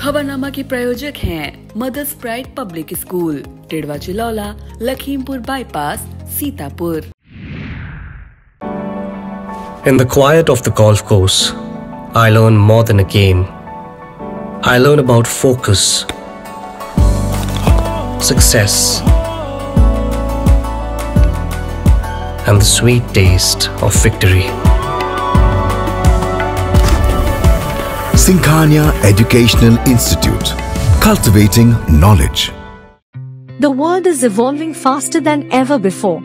खबरनामा के प्रायोजक हैं Mother's Pride Public School, Tidwa Chilaula, Lakhimpur bypass, Sitapur. In the quiet of the golf course, I learn more than a game. I learn about focus, success, and the sweet taste of victory. Sinkhania Educational Institute, cultivating knowledge. The world is evolving faster than ever before.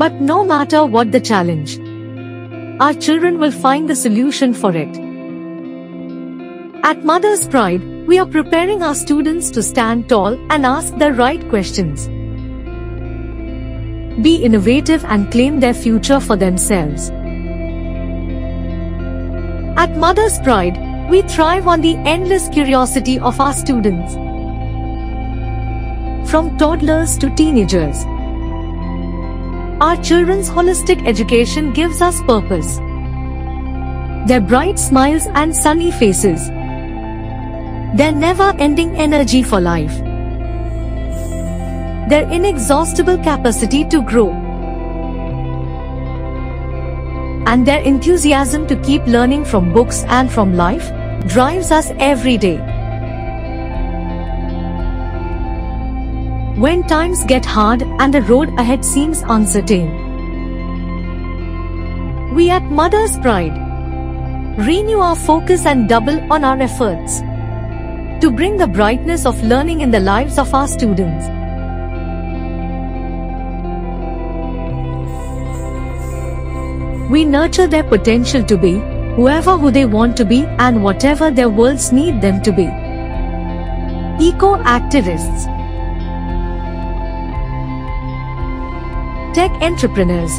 But no matter what the challenge, our children will find the solution for it. At Mother's Pride, we are preparing our students to stand tall and ask the right questions, be innovative and claim their future for themselves. At Mother's Pride, we thrive on the endless curiosity of our students. From toddlers to teenagers, our children's holistic education gives us purpose. Their bright smiles and sunny faces, their never-ending energy for life, their inexhaustible capacity to grow, and their enthusiasm to keep learning from books and from life drives us every day. When times get hard and the road ahead seems uncertain, we at Mother's Pride renew our focus and double on our efforts to bring the brightness of learning in the lives of our students. We nurture their potential to be whoever who they want to be and whatever their worlds need them to be. Eco-activists, tech entrepreneurs,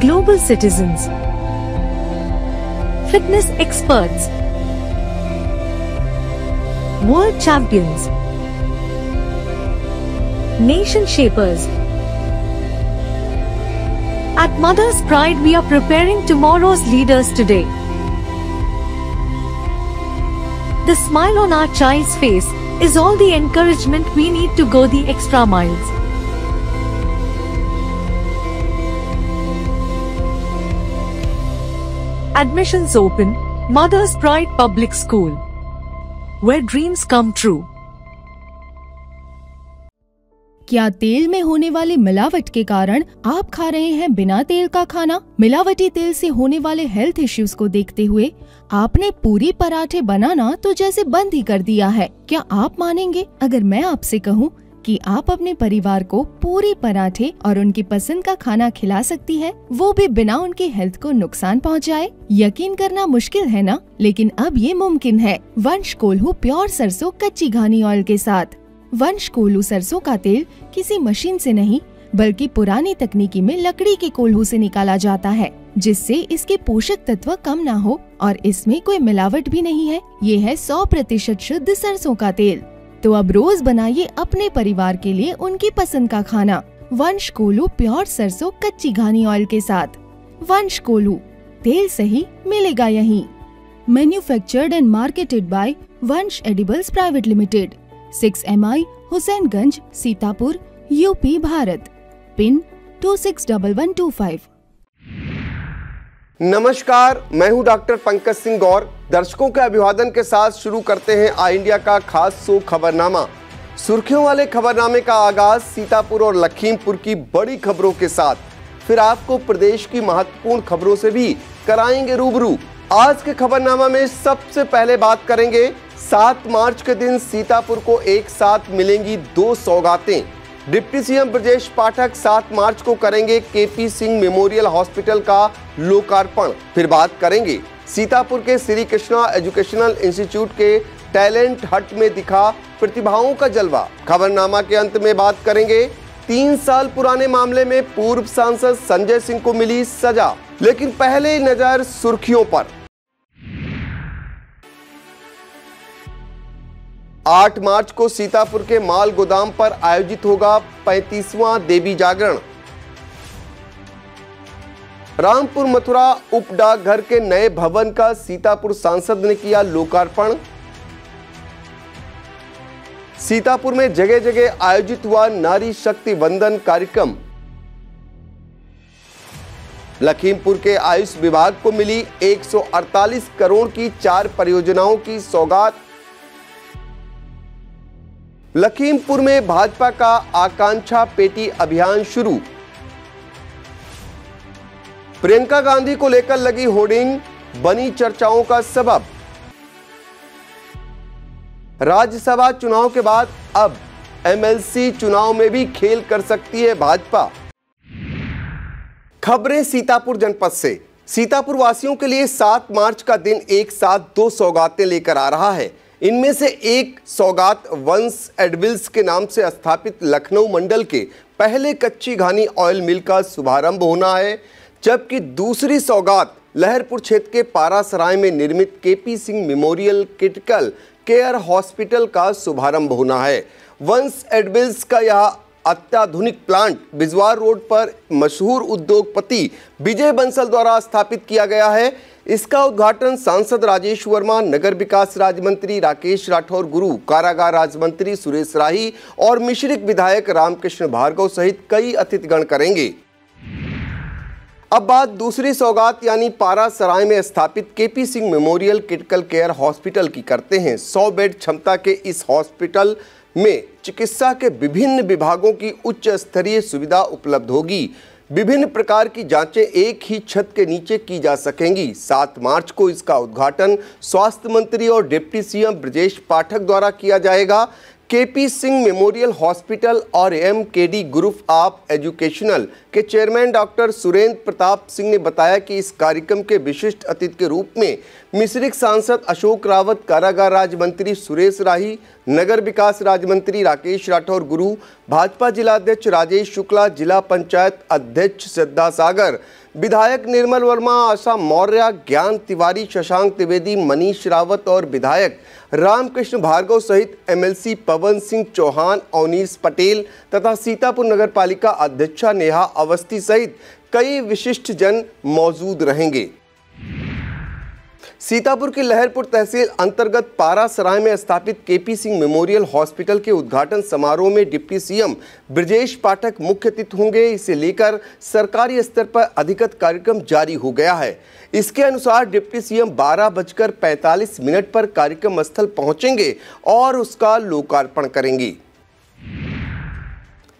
global citizens, fitness experts, world champions, nation shapers. At Mother's Pride, we are preparing tomorrow's leaders today. The smile on our child's face is all the encouragement we need to go the extra miles. Admissions open, Mother's Pride Public School, where dreams come true. क्या तेल में होने वाली मिलावट के कारण आप खा रहे हैं बिना तेल का खाना? मिलावटी तेल से होने वाले हेल्थ इश्यूज को देखते हुए आपने पूरी पराठे बनाना तो जैसे बंद ही कर दिया है। क्या आप मानेंगे अगर मैं आपसे कहूं कि आप अपने परिवार को पूरी पराठे और उनकी पसंद का खाना खिला सकती है, वो भी बिना उनकी हेल्थ को नुकसान पहुंचाए? यकीन करना मुश्किल है ना, लेकिन अब ये मुमकिन है वंश कोल्हू प्योर सरसों कच्ची घानी ऑयल के साथ। वंश कोल्हू सरसों का तेल किसी मशीन से नहीं बल्कि पुरानी तकनीकी में लकड़ी के कोल्हू से निकाला जाता है, जिससे इसके पोषक तत्व कम ना हो और इसमें कोई मिलावट भी नहीं है। ये है 100% शुद्ध सरसों का तेल। तो अब रोज बनाइए अपने परिवार के लिए उनकी पसंद का खाना वंश कोल्हू प्योर सरसों कच्ची घानी ऑयल के साथ। वंश कोल्हू, तेल सही मिलेगा यहीं। Manufactured and marketed by Vansh edibles private limited, 6 MI Husainganj, Sitapur, UP, Bharat. Pin 261125। नमस्कार, मैं हूं डॉक्टर पंकज सिंह गौर। दर्शकों के अभिवादन के साथ शुरू करते हैं आई इंडिया का खास शो खबरनामा। सुर्खियों वाले खबरनामे का आगाज सीतापुर और लखीमपुर की बड़ी खबरों के साथ, फिर आपको प्रदेश की महत्वपूर्ण खबरों से भी कराएंगे रूबरू। आज के खबरनामा में सबसे पहले बात करेंगे 7 मार्च के दिन सीतापुर को एक साथ मिलेंगी 2 सौगातें। डिप्टी सीएम ब्रजेश पाठक 7 मार्च को करेंगे केपी सिंह मेमोरियल हॉस्पिटल का लोकार्पण। फिर बात करेंगे सीतापुर के श्री कृष्णा एजुकेशनल इंस्टीट्यूट के टैलेंट हट में दिखा प्रतिभाओं का जलवा। खबरनामा के अंत में बात करेंगे 3 साल पुराने मामले में पूर्व सांसद संजय सिंह को मिली सजा। लेकिन पहले नजर सुर्खियों पर। 8 मार्च को सीतापुर के माल गोदाम पर आयोजित होगा 35वां देवी जागरण। रामपुर मथुरा उप डाकघर के नए भवन का सीतापुर सांसद ने किया लोकार्पण। सीतापुर में जगह जगह आयोजित हुआ नारी शक्ति वंदन कार्यक्रम। लखीमपुर के आयुष विभाग को मिली 148 करोड़ की 4 परियोजनाओं की सौगात। लखीमपुर में भाजपा का आकांक्षा पेटी अभियान शुरू। प्रियंका गांधी को लेकर लगी होर्डिंग बनी चर्चाओं का सबब। राज्यसभा चुनाव के बाद अब एमएलसी चुनाव में भी खेल कर सकती है भाजपा। खबरें सीतापुर जनपद से। सीतापुर वासियों के लिए 7 मार्च का दिन एक साथ 2 सौगातें लेकर आ रहा है। इनमें से एक सौगात वंश एडविल्स के नाम से स्थापित लखनऊ मंडल के पहले कच्ची घानी ऑयल मिल का शुभारंभ होना है, जबकि दूसरी सौगात लहरपुर क्षेत्र के पारासराय में निर्मित KP Singh memorial critical care hospital का शुभारंभ होना है। वंश एडविल्स का यह अत्याधुनिक प्लांट बिजवार रोड पर मशहूर उद्योगपति विजय बंसल द्वारा स्थापित किया गया है। इसका उद्घाटन सांसद राजेश वर्मा, नगर विकास राज्य मंत्री राकेश राठौर गुरु, कारागार राज्य मंत्री सुरेश राही और मिश्रिक विधायक रामकृष्ण भार्गव सहित कई अतिथिगण करेंगे। अब बात दूसरी सौगात यानी पारासराय में स्थापित KP Singh memorial critical care hospital की करते हैं। 100 बेड क्षमता के इस हॉस्पिटल में चिकित्सा के विभिन्न विभागों की उच्च स्तरीय सुविधा उपलब्ध होगी। विभिन्न प्रकार की जांचें एक ही छत के नीचे की जा सकेंगी। 7 मार्च को इसका उद्घाटन स्वास्थ्य मंत्री और डिप्टी सीएम ब्रजेश पाठक द्वारा किया जाएगा। केपी सिंह मेमोरियल हॉस्पिटल और एमकेडी ग्रुप ऑफ एजुकेशनल के चेयरमैन डॉक्टर सुरेंद्र प्रताप सिंह ने बताया कि इस कार्यक्रम के विशिष्ट अतिथि के रूप में मिश्रिक सांसद अशोक रावत, कारागार राज्य मंत्री सुरेश राही, नगर विकास राज्य मंत्री राकेश राठौर गुरु, भाजपा जिला अध्यक्ष राजेश शुक्ला, जिला पंचायत अध्यक्ष श्रद्धा सागर, विधायक निर्मल वर्मा, आशा मौर्य, ज्ञान तिवारी, शशांक त्रिवेदी, मनीष रावत और विधायक रामकृष्ण भार्गव सहित एमएलसी पवन सिंह चौहान, अवनीश पटेल तथा सीतापुर नगर पालिका अध्यक्षा नेहा अवस्थी सहित कई विशिष्ट जन मौजूद रहेंगे। सीतापुर की लहरपुर तहसील अंतर्गत पारासराय में स्थापित केपी सिंह मेमोरियल हॉस्पिटल के उद्घाटन समारोह में डिप्टी सीएम ब्रजेश पाठक मुख्य अतिथि होंगे। इसे लेकर सरकारी स्तर पर अधिकृत कार्यक्रम जारी हो गया है। इसके अनुसार डिप्टी सीएम 12:45 पर कार्यक्रम स्थल पहुंचेंगे और उसका लोकार्पण करेंगे।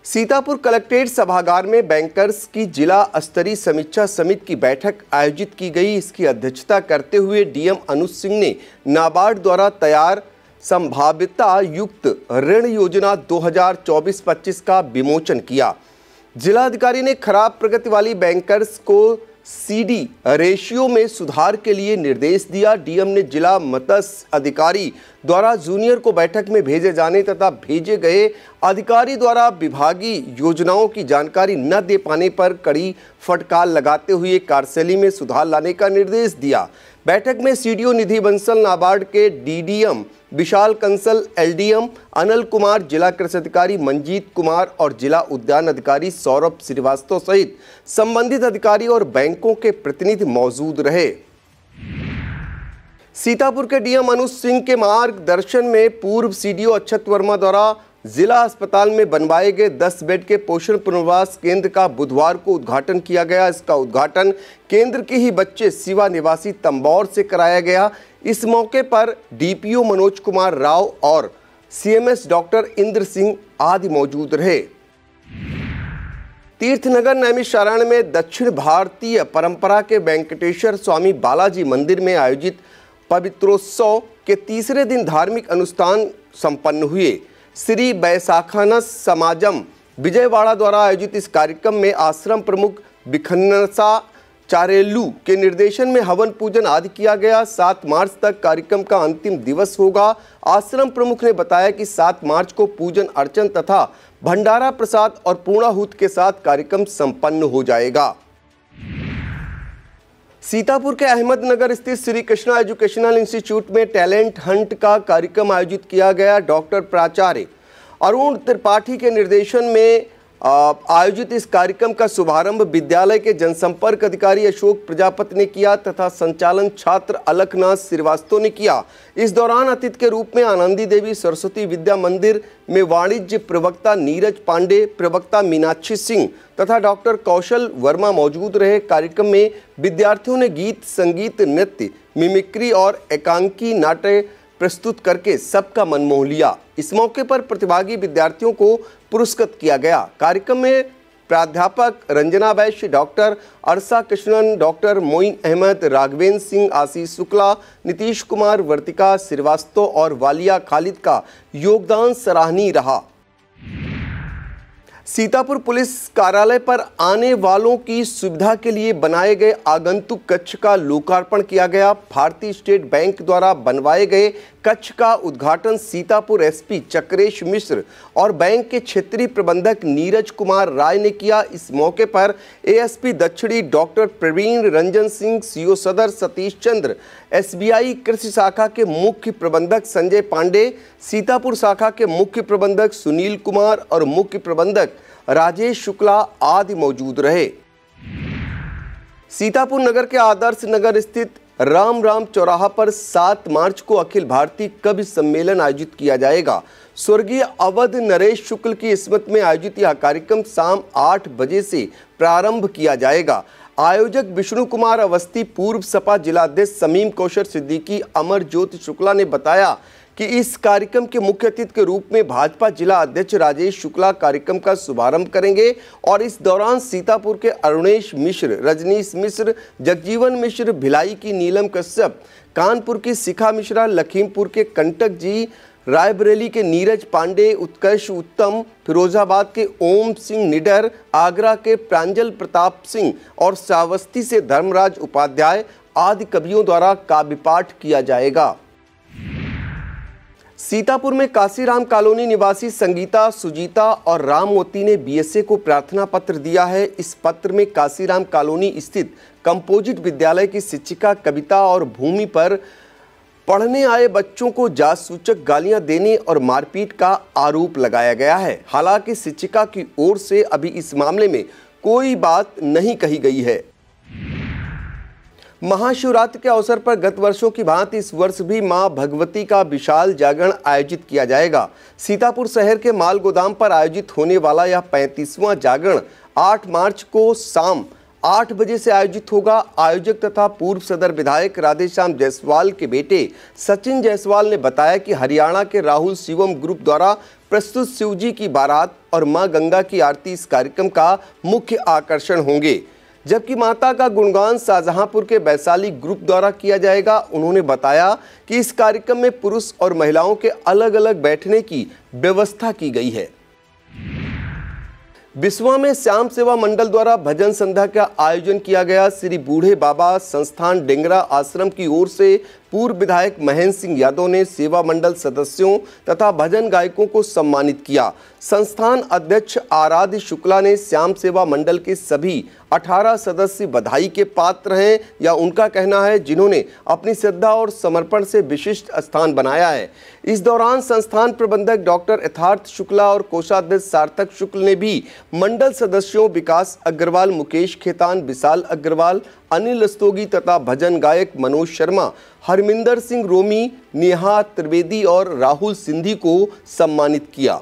सीतापुर कलेक्ट्रेट सभागार में बैंकर्स की जिला स्तरीय समीक्षा समिति की बैठक आयोजित की गई। इसकी अध्यक्षता करते हुए डीएम अनुज सिंह ने नाबार्ड द्वारा तैयार संभाव्यता युक्त ऋण योजना 2024-25 का विमोचन किया। जिलाधिकारी ने खराब प्रगति वाली बैंकर्स को सीडी रेशियो में सुधार के लिए निर्देश दिया। डीएम ने जिला मत्स्य अधिकारी द्वारा जूनियर को बैठक में भेजे जाने तथा भेजे गए अधिकारी द्वारा विभागीय योजनाओं की जानकारी न दे पाने पर कड़ी फटकार लगाते हुए कार्यशैली में सुधार लाने का निर्देश दिया। बैठक में सीडीओ निधि बंसल, नाबार्ड के डीडीएम विशाल कंसल, एलडीएम अनिल कुमार, जिला कृषि अधिकारी मंजीत कुमार और जिला उद्यान अधिकारी सौरभ श्रीवास्तव सहित संबंधित अधिकारी और बैंकों के प्रतिनिधि मौजूद रहे। सीतापुर के डीएम अनुज सिंह के मार्गदर्शन में पूर्व सीडीओ अक्षत वर्मा द्वारा जिला अस्पताल में बनवाए गए 10 बेड के पोषण पुनर्वास केंद्र का बुधवार को उद्घाटन किया गया। इसका उद्घाटन केंद्र के ही बच्चे शिवा निवासी तंबौर से कराया गया। इस मौके पर डीपीओ मनोज कुमार राव और सीएमएस डॉक्टर इंद्र सिंह आदि मौजूद रहे। तीर्थनगर नैमिषारण्य में दक्षिण भारतीय परंपरा के वेंकटेश्वर स्वामी बालाजी मंदिर में आयोजित पवित्रोत्सव के तीसरे दिन धार्मिक अनुष्ठान संपन्न हुए। श्री बैसाखनस समाजम विजयवाड़ा द्वारा आयोजित इस कार्यक्रम में आश्रम प्रमुख बिखन्नसा चारेलू के निर्देशन में हवन पूजन आदि किया गया। 7 मार्च तक कार्यक्रम का अंतिम दिवस होगा। आश्रम प्रमुख ने बताया कि 7 मार्च को पूजन अर्चन तथा भंडारा प्रसाद और पूर्णाहुति के साथ कार्यक्रम संपन्न हो जाएगा। सीतापुर के अहमदनगर स्थित श्री कृष्णा एजुकेशनल इंस्टीट्यूट में टैलेंट हंट का कार्यक्रम आयोजित किया गया। डॉक्टर प्राचार्य अरुण त्रिपाठी के निर्देशन में आयोजित इस कार्यक्रम का शुभारंभ विद्यालय के जनसंपर्क अधिकारी अशोक प्रजापति ने किया तथा संचालन छात्र अलखनाथ श्रीवास्तव ने किया। इस दौरान अतिथि के रूप में आनंदी देवी सरस्वती विद्या मंदिर में वाणिज्य प्रवक्ता नीरज पांडे, प्रवक्ता मीनाक्षी सिंह तथा डॉक्टर कौशल वर्मा मौजूद रहे। कार्यक्रम में विद्यार्थियों ने गीत, संगीत, नृत्य, मिमिक्री और एकांकी नाट्य प्रस्तुत करके सबका मन मोह लिया। इस मौके पर प्रतिभागी विद्यार्थियों को पुरस्कृत किया गया। कार्यक्रम में प्राध्यापक रंजना वैश्य, डॉक्टर अरसा कृष्णन, डॉक्टर मोइन अहमद, राघवेंद्र सिंह, आशीष शुक्ला, नीतीश कुमार, वर्तिका श्रीवास्तव और वालिया खालिद का योगदान सराहनीय रहा। सीतापुर पुलिस कार्यालय पर आने वालों की सुविधा के लिए बनाए गए आगंतुक कक्ष का लोकार्पण किया गया। भारतीय स्टेट बैंक द्वारा बनवाए गए कक्ष का उद्घाटन सीतापुर एसपी चक्रेश मिश्र और बैंक के क्षेत्रीय प्रबंधक नीरज कुमार राय ने किया। इस मौके पर एएसपी दक्षिणी डॉक्टर प्रवीण रंजन सिंह, सीओ सदर सतीश चंद्र, एसबीआई कृषि शाखा के मुख्य प्रबंधक संजय पांडे, सीतापुर शाखा के मुख्य प्रबंधक सुनील कुमार और मुख्य प्रबंधक राजेश शुक्ला आदि मौजूद रहे। सीतापुर नगर के आदर्श नगर स्थित राम राम चौराहा पर 7 मार्च को अखिल भारतीय कवि सम्मेलन आयोजित किया जाएगा। स्वर्गीय अवध नरेश शुक्ल की स्मृति में आयोजित यह कार्यक्रम शाम 8 बजे से प्रारंभ किया जाएगा। आयोजक विष्णु कुमार अवस्थी, पूर्व सपा जिलाध्यक्ष समीम कौशर सिद्दीकी, अमर ज्योति शुक्ला ने बताया कि इस कार्यक्रम के मुख्य अतिथि के रूप में भाजपा जिला अध्यक्ष राजेश शुक्ला कार्यक्रम का शुभारंभ करेंगे और इस दौरान सीतापुर के अरुणेश मिश्र, रजनीश मिश्र, जगजीवन मिश्र, भिलाई की नीलम कश्यप, कानपुर की शिखा मिश्रा, लखीमपुर के कंटक जी, रायबरेली के नीरज पांडे, उत्कर्ष उत्तम, फिरोजाबाद के ओम सिंह निडर, आगरा के प्रांजल प्रताप सिंह और श्रावस्ती से धर्मराज उपाध्याय आदि कवियों द्वारा काव्य पाठ किया जाएगा। सीतापुर में काशीराम कॉलोनी निवासी संगीता, सुजीता और रामवती ने बीएसए को प्रार्थना पत्र दिया है। इस पत्र में काशीराम कॉलोनी स्थित कंपोजिट विद्यालय की शिक्षिका कविता और भूमि पर पढ़ने आए बच्चों को जासूचक गालियां देने और मारपीट का आरोप लगाया गया है। हालांकि शिक्षिका की ओर से अभी इस मामले में कोई बात नहीं कही गई है। महाशिवरात्रि के अवसर पर गत वर्षों की भांति इस वर्ष भी मां भगवती का विशाल जागरण आयोजित किया जाएगा। सीतापुर शहर के माल गोदाम पर आयोजित होने वाला यह 35वां जागरण 8 मार्च को शाम 8 बजे से आयोजित होगा। आयोजक तथा पूर्व सदर विधायक राधेश्याम जायसवाल के बेटे सचिन जायसवाल ने बताया कि हरियाणा के राहुल शिवम ग्रुप द्वारा प्रस्तुत शिवजी की बारात और मां गंगा की आरती इस कार्यक्रम का मुख्य आकर्षण होंगे, जबकि माता का गुणगान शाहजहांपुर के वैशाली ग्रुप द्वारा किया जाएगा। उन्होंने बताया कि इस कार्यक्रम में पुरुष और महिलाओं के अलग अलग बैठने की व्यवस्था की गई है। बिस्वा में श्याम सेवा मंडल द्वारा भजन संध्या का आयोजन किया गया। श्री बूढ़े बाबा संस्थान डेंगरा आश्रम की ओर से पूर्व विधायक महेंद्र सिंह यादव ने सेवा मंडल सदस्यों तथा भजन गायकों को सम्मानित किया। संस्थान अध्यक्ष आराध्य शुक्ला ने श्याम सेवा मंडल के सभी 18 सदस्य बधाई के पात्र हैं या उनका कहना है, जिन्होंने अपनी श्रद्धा और समर्पण से विशिष्ट स्थान बनाया है। इस दौरान संस्थान प्रबंधक डॉक्टर यथार्थ शुक्ला और कोषाध्यक्ष सार्थक शुक्ल ने भी मंडल सदस्यों विकास अग्रवाल, मुकेश खेतान, विशाल अग्रवाल, अनिल रस्तोगी तथा भजन गायक मनोज शर्मा, हरमिंदर सिंह रोमी, नेहा त्रिवेदी और राहुल सिंधी को सम्मानित किया।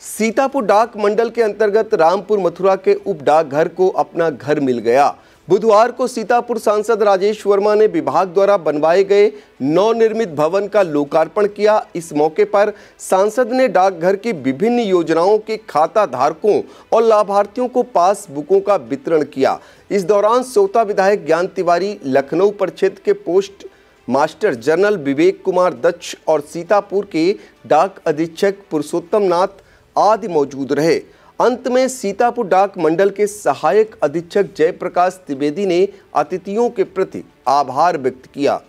सीतापुर डाक मंडल के अंतर्गत रामपुर मथुरा के उप डाकघर को अपना घर मिल गया। बुधवार को सीतापुर सांसद राजेश वर्मा ने विभाग द्वारा बनवाए गए नवनिर्मित भवन का लोकार्पण किया। इस मौके पर सांसद ने डाकघर की विभिन्न योजनाओं के खाता धारकों और लाभार्थियों को पासबुकों का वितरण किया। इस दौरान सोता विधायक ज्ञान तिवारी, लखनऊ प्रक्षेत्र के post master general Vivek Kumar दक्ष और सीतापुर के डाक अधीक्षक पुरुषोत्तम नाथ आदि मौजूद रहे। अंत में सीतापुर डाक मंडल के सहायक अधीक्षक जयप्रकाश त्रिवेदी ने अतिथियों के प्रति आभार व्यक्त किया।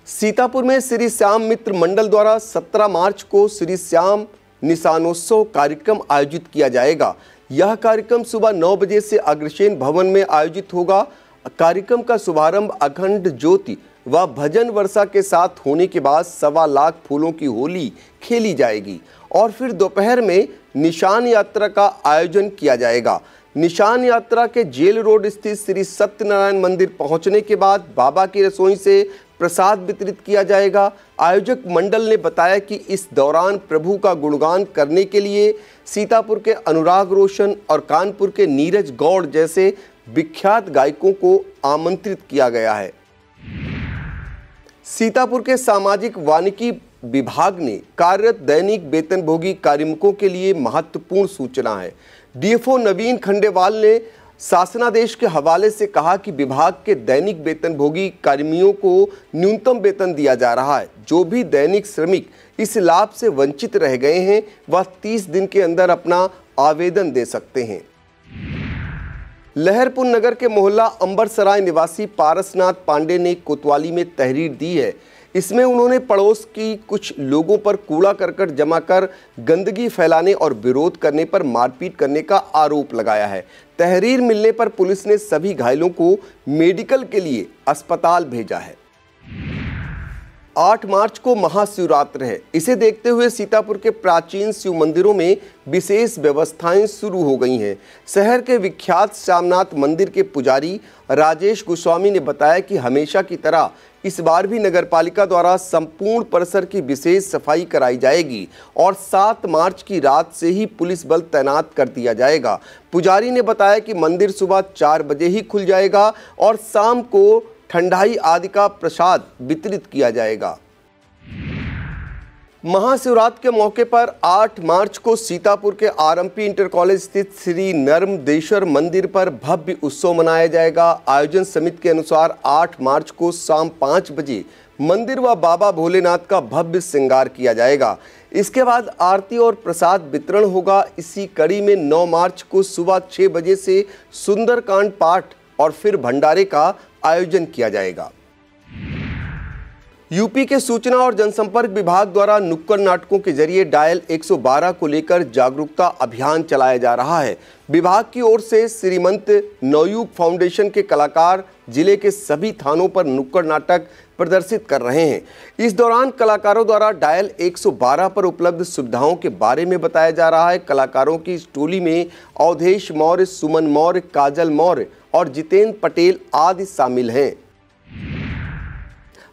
सीतापुर में श्री श्याम मित्र मंडल द्वारा 17 मार्च को श्री श्याम निशानोत्सव कार्यक्रम आयोजित किया जाएगा। यह कार्यक्रम सुबह 9 बजे से अग्रसेन भवन में आयोजित होगा। कार्यक्रम का शुभारंभ अखंड ज्योति व भजन वर्षा के साथ होने के बाद 1.25 लाख फूलों की होली खेली जाएगी और फिर दोपहर में निशान यात्रा का आयोजन किया जाएगा। निशान यात्रा के जेल रोड स्थित श्री सत्यनारायण मंदिर पहुंचने के बाद बाबा की रसोई से प्रसाद वितरित किया जाएगा। आयोजक मंडल ने बताया कि इस दौरान प्रभु का गुणगान करने के लिए सीतापुर के अनुराग रोशन और कानपुर के नीरज गौड़ जैसे विख्यात गायकों को आमंत्रित किया गया है। सीतापुर के सामाजिक वानिकी विभाग ने कार्यरत दैनिक वेतनभोगी कार्मिकों के लिए महत्वपूर्ण सूचना है। डीएफओ नवीन खंडेवाल ने शासनादेश के हवाले से कहा कि विभाग के दैनिक वेतनभोगी कर्मियों को न्यूनतम वेतन दिया जा रहा है। जो भी दैनिक श्रमिक इस लाभ से वंचित रह गए हैं वह 30 दिन के अंदर अपना आवेदन दे सकते हैं। लहरपुर नगर के मोहल्ला अंबरसराय निवासी पारसनाथ पांडे ने कोतवाली में तहरीर दी है। इसमें उन्होंने पड़ोस की कुछ लोगों पर कूड़ा करकट जमा कर गंदगी फैलाने और विरोध करने पर मारपीट करने का आरोप लगाया है। तहरीर मिलने पर पुलिस ने सभी घायलों को मेडिकल के लिए अस्पताल भेजा है। 8 मार्च को महाशिवरात्रि है। इसे देखते हुए सीतापुर के प्राचीन शिव मंदिरों में विशेष व्यवस्थाएं शुरू हो गई हैं। शहर के विख्यात श्यामनाथ मंदिर के पुजारी राजेश गोस्वामी ने बताया कि हमेशा की तरह इस बार भी नगरपालिका द्वारा संपूर्ण परिसर की विशेष सफाई कराई जाएगी और 7 मार्च की रात से ही पुलिस बल तैनात कर दिया जाएगा। पुजारी ने बताया कि मंदिर सुबह 4 बजे ही खुल जाएगा और शाम को ठंडाई आदि का प्रसाद वितरित किया जाएगा। महाशिवरात्रि के मौके पर 8 मार्च को सीतापुर के आरएमपी इंटर कॉलेज स्थित श्री नर्मदेश्वर मंदिर पर भव्य उत्सव मनाया जाएगा। आयोजन समिति के अनुसार 8 मार्च को शाम 5 बजे मंदिर व बाबा भोलेनाथ का भव्य श्रृंगार किया जाएगा। इसके बाद आरती और प्रसाद वितरण होगा। इसी कड़ी में 9 मार्च को सुबह 6 बजे से सुंदरकांड पाठ और फिर भंडारे का आयोजन किया जाएगा। यूपी के सूचना और जनसंपर्क विभाग द्वारा नुक्कड़ नाटकों के जरिए डायल 112 को लेकर जागरूकता अभियान चलाया जा रहा है। विभाग की ओर से श्रीमंत नवयुग फाउंडेशन के कलाकार जिले के सभी थानों पर नुक्कड़ नाटक प्रदर्शित कर रहे हैं। इस दौरान कलाकारों द्वारा डायल 112 पर उपलब्ध सुविधाओं के बारे में बताया जा रहा है। कलाकारों की इस टोली में अवधेश मौर्य, सुमन मौर्य, काजल मौर्य और जितेंद्र पटेल आदि शामिल हैं।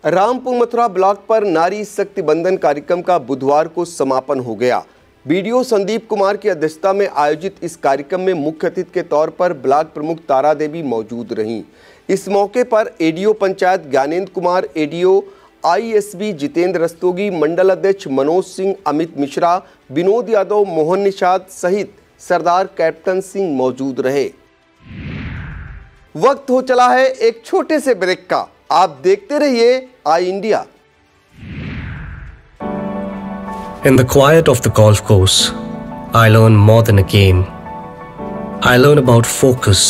रामपुर मथुरा ब्लॉक पर नारी शक्ति बंधन कार्यक्रम का बुधवार को समापन हो गया। बीडीओ संदीप कुमार की अध्यक्षता में आयोजित इस कार्यक्रम में मुख्य अतिथि के तौर पर ब्लॉक प्रमुख तारा देवी मौजूद रहीं। इस मौके पर ADO panchayat Gyanendra Kumar, ADO ISB Jitendra Rastogi, मंडल अध्यक्ष मनोज सिंह, अमित मिश्रा, विनोद यादव, मोहन निषाद सहित सरदार कैप्टन सिंह मौजूद रहे। वक्त हो चला है एक छोटे से ब्रेक का। आप देखते रहिए आई India. In the quiet of the golf course, I learn more than a game. I learn about focus,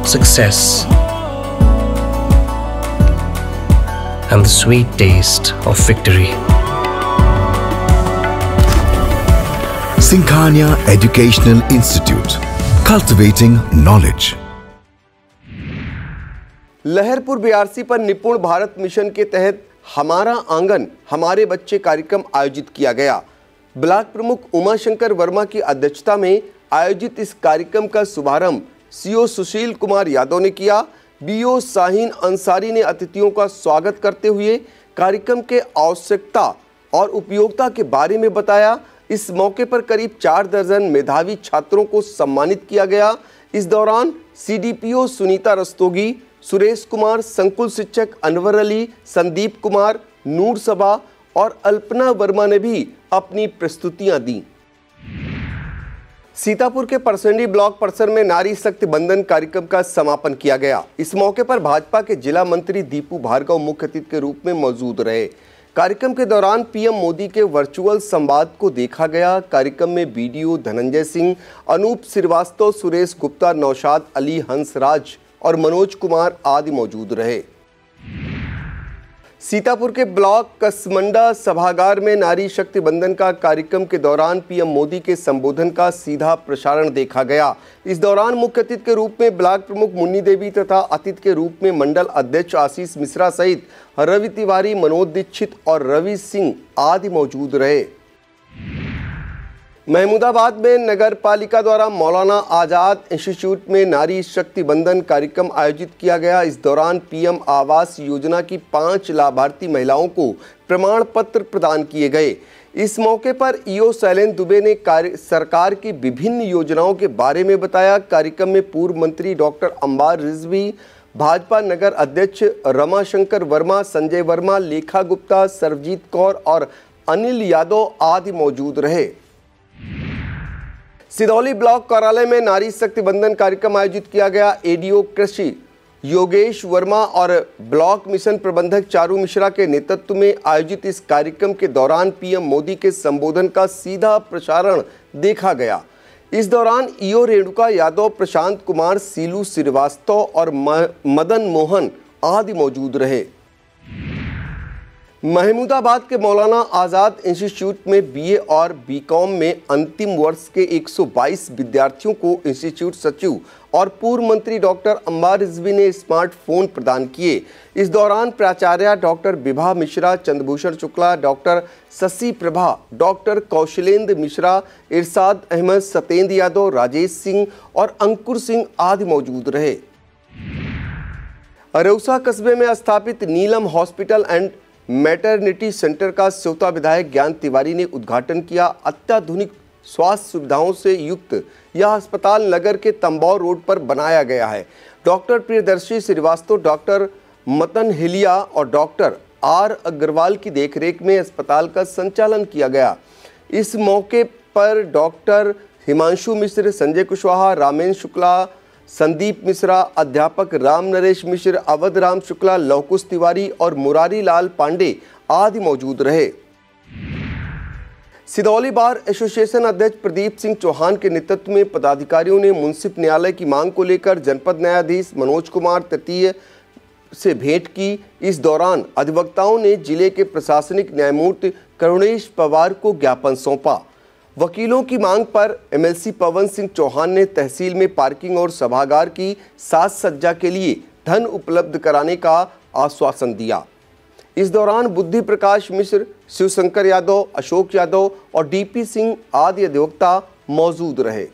success, and the sweet taste of victory. Sinkhania Educational Institute, cultivating knowledge. Laharpur BRC पर निपुण Bharat mission के तहत हमारा आंगन हमारे बच्चे कार्यक्रम आयोजित किया गया। ब्लॉक प्रमुख उमाशंकर वर्मा की अध्यक्षता में आयोजित इस कार्यक्रम का शुभारंभ सीओ सुशील कुमार यादव ने किया। बीओ शाहीन अंसारी ने अतिथियों का स्वागत करते हुए कार्यक्रम के आवश्यकता और उपयोगिता के बारे में बताया। इस मौके पर करीब 4 दर्जन मेधावी छात्रों को सम्मानित किया गया। इस दौरान सीडीपीओ सुनीता रस्तोगी, सुरेश कुमार, संकुल शिक्षक अनवर अली, संदीप कुमार, नूर सबा और अल्पना वर्मा ने भी अपनी प्रस्तुतियां दी। सीतापुर के परसंडी ब्लॉक परिसर में नारी शक्ति बंधन कार्यक्रम का समापन किया गया। इस मौके पर भाजपा के जिला मंत्री दीपू भार्गव मुख्य अतिथि के रूप में मौजूद रहे। कार्यक्रम के दौरान पीएम मोदी के वर्चुअल संवाद को देखा गया। कार्यक्रम में बीडीओ धनंजय सिंह, अनूप श्रीवास्तव, सुरेश गुप्ता, नौशाद अली, हंसराज और मनोज कुमार आदि मौजूद रहे। सीतापुर के ब्लॉक कसमंडा सभागार में नारी शक्ति बंधन का कार्यक्रम के दौरान पीएम मोदी के संबोधन का सीधा प्रसारण देखा गया। इस दौरान मुख्य अतिथि के रूप में ब्लॉक प्रमुख मुन्नी देवी तथा अतिथि के रूप में मंडल अध्यक्ष आशीष मिश्रा सहित रवि तिवारी, मनोज दीक्षित और रवि सिंह आदि मौजूद रहे। महमूदाबाद में नगर पालिका द्वारा मौलाना आजाद इंस्टीट्यूट में नारी शक्ति बंधन कार्यक्रम आयोजित किया गया। इस दौरान पीएम आवास योजना की 5 लाभार्थी महिलाओं को प्रमाण पत्र प्रदान किए गए। इस मौके पर ईओ शैलेंद्र दुबे ने सरकार की विभिन्न योजनाओं के बारे में बताया। कार्यक्रम में पूर्व मंत्री डॉक्टर अंबार रिजवी, भाजपा नगर अध्यक्ष रमाशंकर वर्मा, संजय वर्मा, लेखा गुप्ता, सर्वजीत कौर और अनिल यादव आदि मौजूद रहे। सिदौली ब्लॉक कार्यालय में नारी शक्ति बंधन कार्यक्रम आयोजित किया गया। एडीओ कृषि योगेश वर्मा और ब्लॉक मिशन प्रबंधक चारू मिश्रा के नेतृत्व में आयोजित इस कार्यक्रम के दौरान पीएम मोदी के संबोधन का सीधा प्रसारण देखा गया। इस दौरान ईओ रेणुका यादव, प्रशांत कुमार, सीलू श्रीवास्तव और मदन मोहन आदि मौजूद रहे। महमूदाबाद के मौलाना आजाद इंस्टीट्यूट में बीए और बीकॉम में अंतिम वर्ष के 122 विद्यार्थियों को इंस्टीट्यूट सचिव और पूर्व मंत्री डॉक्टर अंबार रिजवी ने स्मार्टफोन प्रदान किए। इस दौरान प्राचार्य doctor Vibha Mishra, Chandrabhushan Shukla, doctor Shashi Prabha, doctor Kaushalendra Mishra, Irshad Ahmad, Satyendra Yadav, Rajesh Singh और अंकुर सिंह आदि मौजूद रहे। अरौसा कस्बे में स्थापित नीलम हॉस्पिटल एंड मैटरनिटी सेंटर का सेवता विधायक ज्ञान तिवारी ने उद्घाटन किया। अत्याधुनिक स्वास्थ्य सुविधाओं से युक्त यह अस्पताल नगर के तंबौर रोड पर बनाया गया है। डॉक्टर प्रियदर्शी श्रीवास्तव, डॉक्टर मतन हिलिया और डॉक्टर आर अग्रवाल की देखरेख में अस्पताल का संचालन किया गया। इस मौके पर डॉक्टर हिमांशु मिश्र, संजय कुशवाहा, रामेंद्र शुक्ला, संदीप मिश्रा, अध्यापक राम नरेश मिश्र, अवध राम शुक्ला, लवकुश तिवारी और मुरारी लाल पांडे आदि मौजूद रहे। सिदौली बार एसोसिएशन अध्यक्ष प्रदीप सिंह चौहान के नेतृत्व में पदाधिकारियों ने मुंसिफ न्यायालय की मांग को लेकर जनपद न्यायाधीश मनोज कुमार तृतीय से भेंट की। इस दौरान अधिवक्ताओं ने जिले के प्रशासनिक न्यायमूर्ति करुणेश पवार को ज्ञापन सौंपा। वकीलों की मांग पर एमएलसी पवन सिंह चौहान ने तहसील में पार्किंग और सभागार की साज सज्जा के लिए धन उपलब्ध कराने का आश्वासन दिया। इस दौरान बुद्धि प्रकाश मिश्र, शिवशंकर यादव, अशोक यादव और डीपी सिंह आदि अधिवक्ता मौजूद रहे।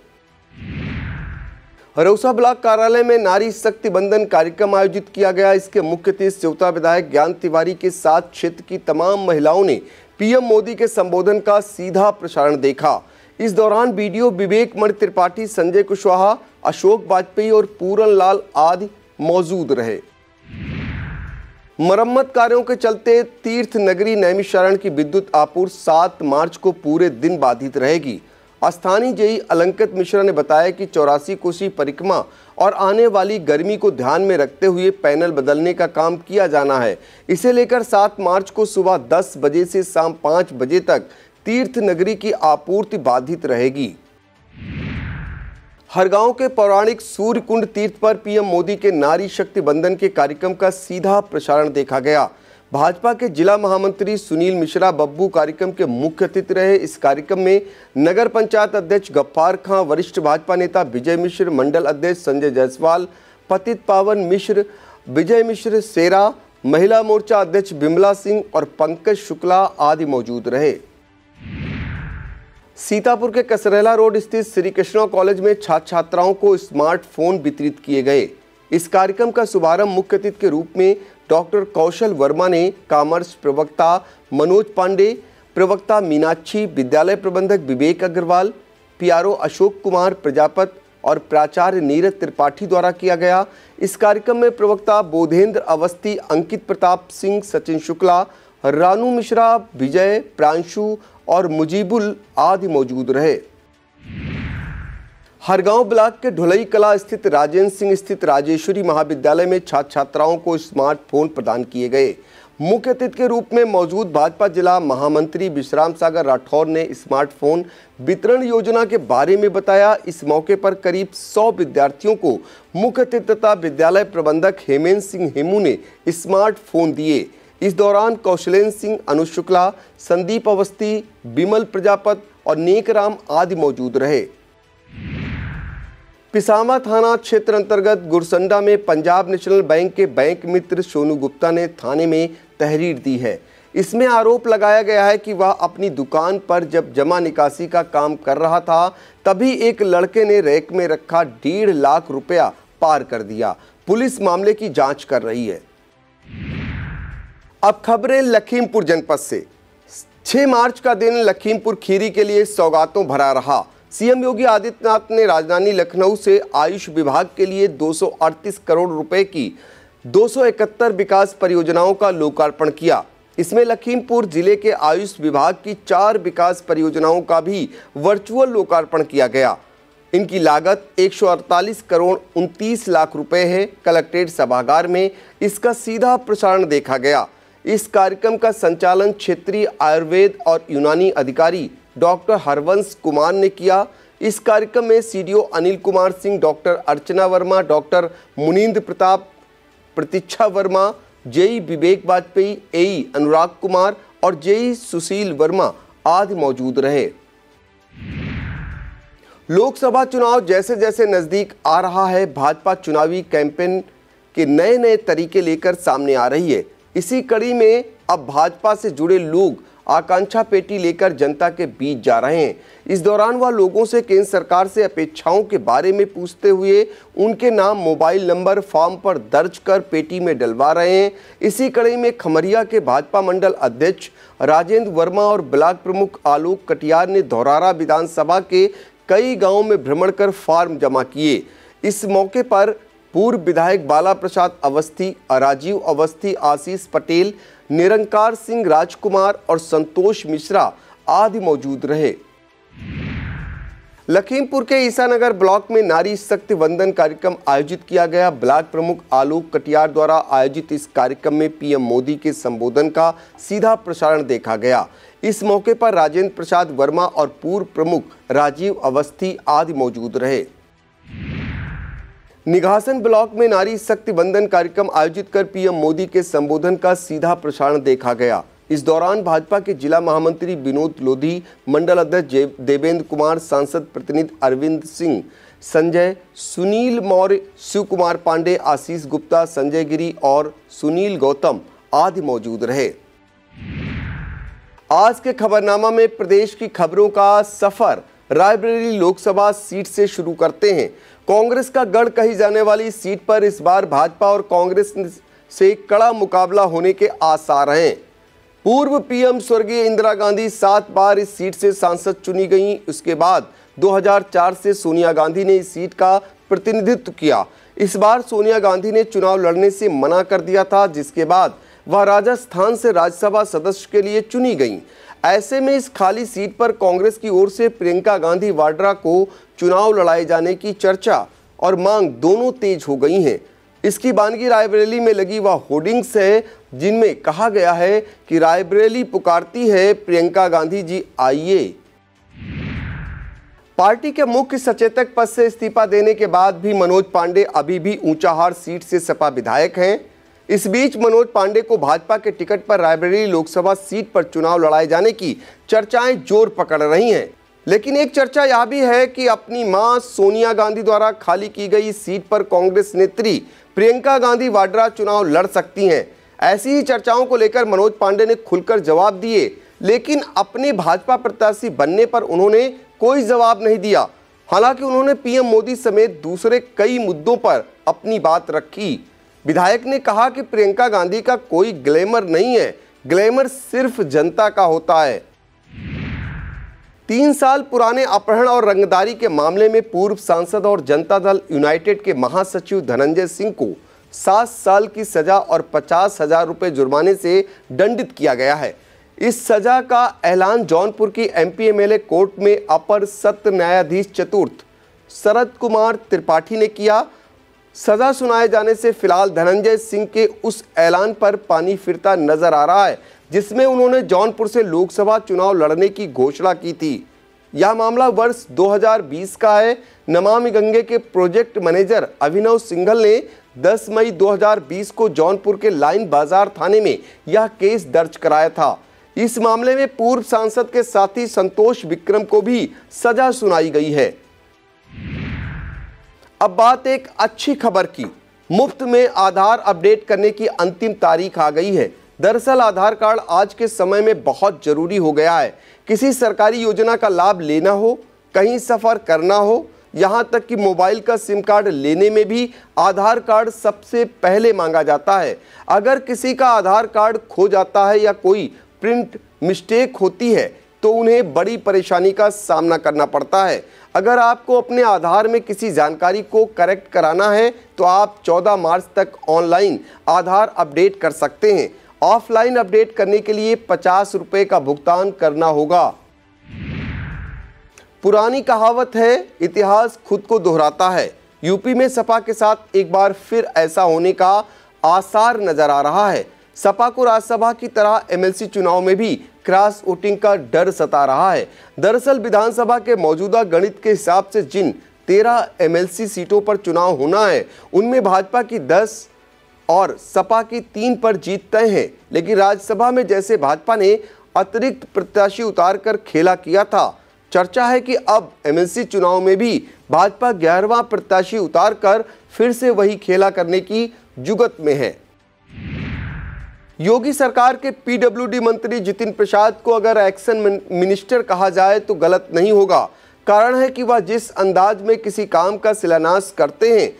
अरौसा ब्लॉक कार्यालय में नारी शक्ति बंधन कार्यक्रम आयोजित किया गया। इसके मुख्य अतिथि सेवता विधायक ज्ञान तिवारी के साथ क्षेत्र की तमाम महिलाओं ने पीएम मोदी के संबोधन का सीधा प्रसारण देखा। इस दौरान बीडीओ विवेक मणि त्रिपाठी, संजय कुशवाहा, अशोक वाजपेयी और पूरन लाल आदि मौजूद रहे। मरम्मत कार्यों के चलते तीर्थ नगरी नैमिषारण्य की विद्युत आपूर्ति 7 मार्च को पूरे दिन बाधित रहेगी। स्थानीय जेई अलंकित मिश्रा ने बताया कि 84 कोसी परिक्रमा और आने वाली गर्मी को ध्यान में रखते हुए पैनल बदलने का काम किया जाना है। इसे लेकर 7 मार्च को सुबह 10 बजे से शाम 5 बजे तक तीर्थ नगरी की आपूर्ति बाधित रहेगी। हरगांव के पौराणिक सूर्य कुंड तीर्थ पर पीएम मोदी के नारी शक्ति बंधन के कार्यक्रम का सीधा प्रसारण देखा गया। भाजपा के जिला महामंत्री सुनील मिश्रा बब्बू कार्यक्रम के मुख्य अतिथि रहे। इस कार्यक्रम में नगर पंचायत अध्यक्ष गफ्फार खां, वरिष्ठ भाजपा नेता विजय मिश्र, मंडल अध्यक्ष संजय जायसवाल, पतित पावन मिश्र, विजय मिश्र सेरा, महिला मोर्चा अध्यक्ष बिमला सिंह और पंकज शुक्ला आदि मौजूद रहे। सीतापुर के कसरेला रोड स्थित श्री कृष्णा कॉलेज में छात्र छात्राओं को स्मार्टफोन वितरित किए गए। इस कार्यक्रम का शुभारंभ मुख्य अतिथि के रूप में डॉक्टर कौशल वर्मा ने कॉमर्स प्रवक्ता मनोज पांडे, प्रवक्ता मीनाक्षी, विद्यालय प्रबंधक विवेक अग्रवाल, पीआरओ अशोक कुमार प्रजापत और प्राचार्य नीरज त्रिपाठी द्वारा किया गया। इस कार्यक्रम में प्रवक्ता बोधेंद्र अवस्थी, अंकित प्रताप सिंह, सचिन शुक्ला, रानू मिश्रा, विजय, प्रांशु और मुजीबुल आदि मौजूद रहे। हरगांव ब्लॉक के ढुलई कला स्थित राजेंद्र सिंह स्थित राजेश्वरी महाविद्यालय में छात्र छात्राओं को स्मार्टफोन प्रदान किए गए। मुख्य अतिथि के रूप में मौजूद भाजपा जिला महामंत्री विश्राम सागर राठौर ने स्मार्टफोन वितरण योजना के बारे में बताया। इस मौके पर करीब 100 विद्यार्थियों को मुख्य अतिथि तथा विद्यालय प्रबंधक हेमेंद्र सिंह हेमू ने स्मार्टफोन दिए। इस दौरान कौशलेंद्र सिंह, अनु शुक्ला, संदीप अवस्थी, बिमल प्रजापत और नेकराम आदि मौजूद रहे। पिसामा थाना क्षेत्र अंतर्गत गुरसंडा में पंजाब नेशनल बैंक के बैंक मित्र सोनू गुप्ता ने थाने में तहरीर दी है। इसमें आरोप लगाया गया है कि वह अपनी दुकान पर जब जमा निकासी का काम कर रहा था तभी एक लड़के ने रैक में रखा 1.5 लाख रुपया पार कर दिया। पुलिस मामले की जांच कर रही है। अब खबरें लखीमपुर जनपद से। 6 मार्च का दिन लखीमपुर खीरी के लिए सौगातों भरा रहा। सीएम योगी आदित्यनाथ ने राजधानी लखनऊ से आयुष विभाग के लिए 238 करोड़ रुपए की 271 विकास परियोजनाओं का लोकार्पण किया। इसमें लखीमपुर जिले के आयुष विभाग की 4 विकास परियोजनाओं का भी वर्चुअल लोकार्पण किया गया। इनकी लागत 148 करोड़ 29 लाख रुपए है। कलेक्ट्रेट सभागार में इसका सीधा प्रसारण देखा गया। इस कार्यक्रम का संचालन क्षेत्रीय आयुर्वेद और यूनानी अधिकारी डॉक्टर हरवंश कुमार ने किया। इस कार्यक्रम में सीडीओ अनिल कुमार सिंह, डॉक्टर अर्चना वर्मा, डॉक्टर मुनींद्र प्रताप, प्रतीक्षा वर्मा, जेई विवेक वाजपेयी, एई अनुराग कुमार और जेई सुशील वर्मा आदि मौजूद रहे। लोकसभा चुनाव जैसे जैसे नजदीक आ रहा है, भाजपा चुनावी कैंपेन के नए नए तरीके लेकर सामने आ रही है। इसी कड़ी में अब भाजपा से जुड़े लोग आकांक्षा पेटी लेकर जनता के बीच जा रहे हैं। इस दौरान वह लोगों से केंद्र सरकार से अपेक्षाओं के बारे में पूछते हुए उनके नाम, मोबाइल नंबर फॉर्म पर दर्ज कर पेटी में डलवा रहे हैं। इसी कड़ी में खमरिया के भाजपा मंडल अध्यक्ष राजेंद्र वर्मा और ब्लॉक प्रमुख आलोक कटियार ने धौरारा विधानसभा के कई गाँवों में भ्रमण कर फॉर्म जमा किए। इस मौके पर पूर्व विधायक बाला प्रसाद अवस्थी, राजीव अवस्थी, आशीष पटेल, निरंकार सिंह राजकुमार और संतोष मिश्रा आदि मौजूद रहे। लखीमपुर के ईसानगर ब्लॉक में नारी शक्ति वंदन कार्यक्रम आयोजित किया गया। ब्लॉक प्रमुख आलोक कटियार द्वारा आयोजित इस कार्यक्रम में पीएम मोदी के संबोधन का सीधा प्रसारण देखा गया। इस मौके पर राजेंद्र प्रसाद वर्मा और पूर्व प्रमुख राजीव अवस्थी आदि मौजूद रहे। निघासन ब्लॉक में नारी शक्ति वंदन कार्यक्रम आयोजित कर पीएम मोदी के संबोधन का सीधा प्रसारण देखा गया। इस दौरान भाजपा के जिला महामंत्री विनोद लोधी, मंडल अध्यक्ष देवेंद्र कुमार, सांसद प्रतिनिधि अरविंद सिंह, संजय, सुनील मौर्य, शिव कुमार पांडे, आशीष गुप्ता, संजय गिरी और सुनील गौतम आदि मौजूद रहे। आज के खबरनामा में प्रदेश की खबरों का सफर रायबरेली लोकसभा सीट से शुरू करते हैं। कांग्रेस का गढ़ कही जाने वाली सीट पर इस बार भाजपा और कांग्रेस से कड़ा मुकाबला होने के आसार हैं। पूर्व पीएम स्वर्गीय इंदिरा गांधी 7 बार इस सीट से सांसद चुनी गईं। उसके बाद 2004 से सोनिया गांधी ने इस सीट का प्रतिनिधित्व किया। इस बार सोनिया गांधी ने चुनाव लड़ने से मना कर दिया था, जिसके बाद वह राजस्थान से राज्यसभा सदस्य के लिए चुनी गईं। ऐसे में इस खाली सीट पर कांग्रेस की ओर से प्रियंका गांधी वाड्रा को चुनाव लड़ाए जाने की चर्चा और मांग दोनों तेज हो गई हैं। इसकी बानगी रायबरेली में लगी वह होर्डिंग्स है जिनमें कहा गया है कि रायबरेली पुकारती है, प्रियंका गांधी जी आइए। पार्टी के मुख्य सचेतक पद से इस्तीफा देने के बाद भी मनोज पांडे अभी भी ऊंचाहार सीट से सपा विधायक हैं। इस बीच मनोज पांडे को भाजपा के टिकट पर रायबरेली लोकसभा सीट पर चुनाव लड़ाए जाने की चर्चाएं जोर पकड़ रही हैं। लेकिन एक चर्चा यह भी है कि अपनी मां सोनिया गांधी द्वारा खाली की गई सीट पर कांग्रेस नेत्री प्रियंका गांधी वाड्रा चुनाव लड़ सकती हैं। ऐसी ही चर्चाओं को लेकर मनोज पांडे ने खुलकर जवाब दिए, लेकिन अपने भाजपा प्रत्याशी बनने पर उन्होंने कोई जवाब नहीं दिया। हालांकि उन्होंने पीएम मोदी समेत दूसरे कई मुद्दों पर अपनी बात रखी। विधायक ने कहा कि प्रियंका गांधी का कोई ग्लैमर नहीं है, ग्लैमर सिर्फ जनता का होता है। 3 साल पुराने अपहरण और रंगदारी के मामले में पूर्व सांसद और जनता दल यूनाइटेड के महासचिव धनंजय सिंह को 7 साल की सजा और 50,000 रुपये जुर्माने से दंडित किया गया है। इस सजा का ऐलान जौनपुर की एमपी एमएलए कोर्ट में अपर सत्र न्यायाधीश चतुर्थ शरद कुमार त्रिपाठी ने किया। सजा सुनाए जाने से फिलहाल धनंजय सिंह के उस ऐलान पर पानी फिरता नजर आ रहा है जिसमें उन्होंने जौनपुर से लोकसभा चुनाव लड़ने की घोषणा की थी। यह मामला वर्ष 2020 का है। नमामि गंगे के प्रोजेक्ट मैनेजर अभिनव सिंघल ने 10 मई 2020 को जौनपुर के लाइन बाजार थाने में यह केस दर्ज कराया था। इस मामले में पूर्व सांसद के साथी संतोष विक्रम को भी सजा सुनाई गई है। अब बात एक अच्छी खबर की। मुफ्त में आधार अपडेट करने की अंतिम तारीख आ गई है। दरअसल आधार कार्ड आज के समय में बहुत जरूरी हो गया है। किसी सरकारी योजना का लाभ लेना हो, कहीं सफर करना हो, यहां तक कि मोबाइल का सिम कार्ड लेने में भी आधार कार्ड सबसे पहले मांगा जाता है। अगर किसी का आधार कार्ड खो जाता है या कोई प्रिंट मिस्टेक होती है तो उन्हें बड़ी परेशानी का सामना करना पड़ता है। अगर आपको अपने आधार में किसी जानकारी को करेक्ट कराना है तो आप 14 मार्च तक ऑनलाइन आधार अपडेट कर सकते हैं। ऑफलाइन अपडेट करने के लिए 50 रुपए का भुगतान करना होगा। पुरानी कहावत है, इतिहास खुद को दोहराता है। यूपी में सपा के साथ एक बार फिर ऐसा होने का आसार नजर आ रहा है। सपा को राज्यसभा की तरह एमएलसी चुनाव में भी क्रॉस वोटिंग का डर सता रहा है। दरअसल विधानसभा के मौजूदा गणित के हिसाब से जिन 13 एमएलसी सीटों पर चुनाव होना है उनमें भाजपा की 10 और सपा की 3 पर जीत तय है। लेकिन राज्यसभा में जैसे भाजपा ने अतिरिक्त प्रत्याशी उतारकर खेला किया था, चर्चा है कि अब एमएलसी चुनाव में भी भाजपा 11वां प्रत्याशी उतारकर फिर से वही खेला करने की जुगत में है। योगी सरकार के पीडब्ल्यूडी मंत्री जितिन प्रसाद को अगर एक्शन मिनिस्टर कहा जाए तो गलत नहीं होगा। कारण है कि वह जिस अंदाज में किसी काम का शिलान्यास करते हैं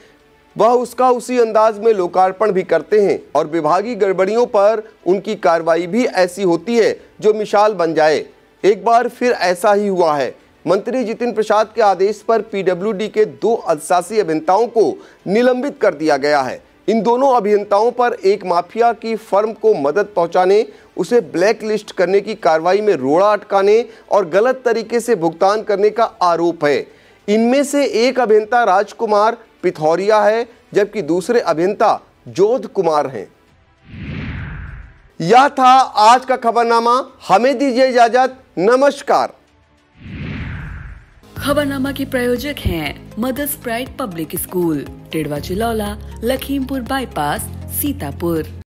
वह उसका उसी अंदाज में लोकार्पण भी करते हैं और विभागीय गड़बड़ियों पर उनकी कार्रवाई भी ऐसी होती है जो मिसाल बन जाए। एक बार फिर ऐसा ही हुआ है। मंत्री जितिन प्रसाद के आदेश पर पीडब्ल्यूडी के 2 अधिशासी अभियंताओं को निलंबित कर दिया गया है। इन दोनों अभियंताओं पर एक माफिया की फर्म को मदद पहुंचाने, उसे ब्लैक लिस्ट करने की कार्रवाई में रोड़ा अटकाने और गलत तरीके से भुगतान करने का आरोप है। इनमें से एक अभियंता राजकुमार पिथौरिया है जबकि दूसरे अभियंता जोध कुमार हैं। यह था आज का खबरनामा। हमें दीजिए इजाजत। नमस्कार। खबरनामा के प्रायोजक हैं Mother's Pride Public School, Tidwa Chilaula, Lakhimpur bypass, Sitapur.